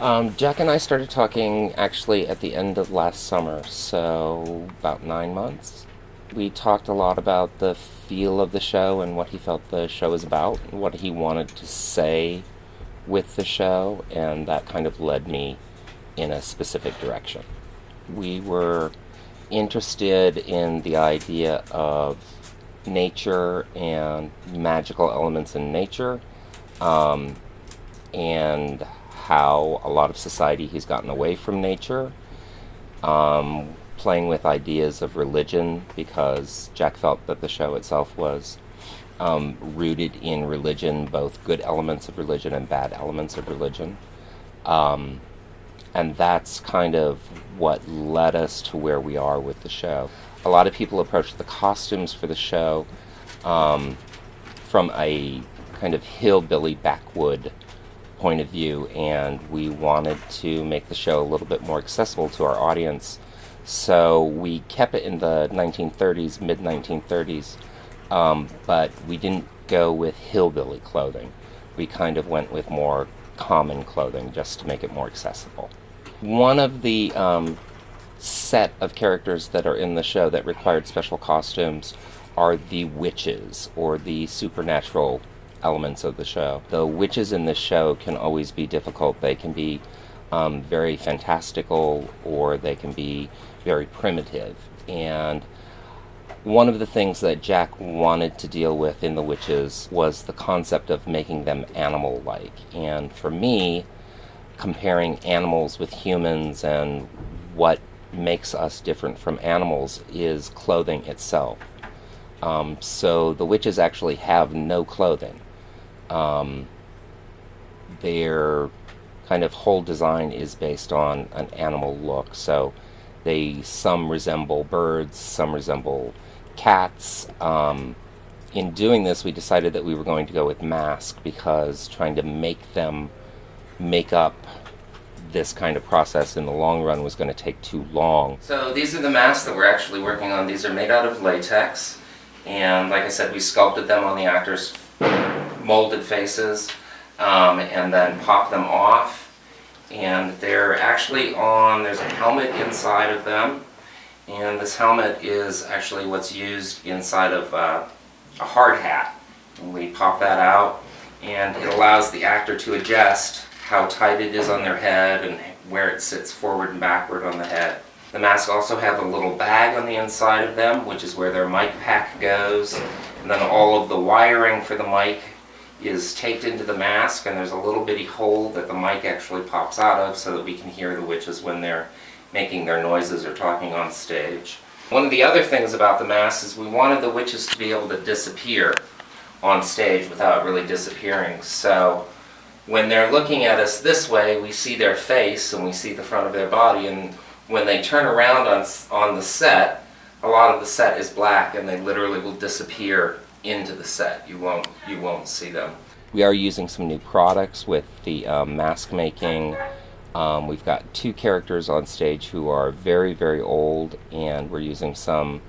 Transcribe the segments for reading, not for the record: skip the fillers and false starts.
Jack and I started talking actually at the end of last summer, so about 9 months. We talked a lot about the feel of the show and what he felt the show was about, what he wanted to say with the show, and that kind of led me in a specific direction. We were interested in the idea of nature and magical elements in nature, um, and how a lot of society has gotten away from nature, playing with ideas of religion because Jack felt that the show itself was rooted in religion, both good elements of religion and bad elements of religion. Um, and that's kind of what led us to where we are with the show. A lot of people approach the costumes for the show um, from a kind of hillbilly backwood point of view, and we wanted to make the show a little bit more accessible to our audience. So we kept it in the 1930s, mid 1930s, but we didn't go with hillbilly clothing. We kind of went with more common clothing just to make it more accessible. One of the set of characters that are in the show that required special costumes are the witches, or the supernatural elements of the show. The witches in this show can always be difficult. They can be very fantastical, or they can be very primitive. And one of the things that Jack wanted to deal with in the witches was the concept of making them animal-like. And for me, comparing animals with humans and what makes us different from animals is clothing itself. So the witches actually have no clothing. Their kind of whole design is based on an animal look. So some resemble birds, some resemble cats. In doing this, we decided that we were going to go with masks because trying to make them make up this kind of process in the long run was going to take too long. So these are the masks that we're actually working on. These are made out of latex, and like I said, we sculpted them on the actors' molded faces, and then popped them off. And they're actually there's a helmet inside of them, and this helmet is actually what's used inside of a hard hat. And we pop that out, and it allows the actor to adjust how tight it is on their head and where it sits forward and backward on the head. The masks also have a little bag on the inside of them, which is where their mic pack goes, and then all of the wiring for the mic is taped into the mask, and there's a little bitty hole that the mic actually pops out of so that we can hear the witches when they're making their noises or talking on stage. One of the other things about the mask is we wanted the witches to be able to disappear on stage without really disappearing. So when they're looking at us this way, we see their face and we see the front of their body, and when they turn around on the set, a lot of the set is black, and they literally will disappear into the set. You won't see them. We are using some new products with the mask making. We've got 2 characters on stage who are very, very old, and we're using some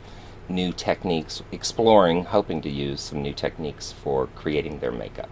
new techniques, hoping to use some new techniques for creating their makeup.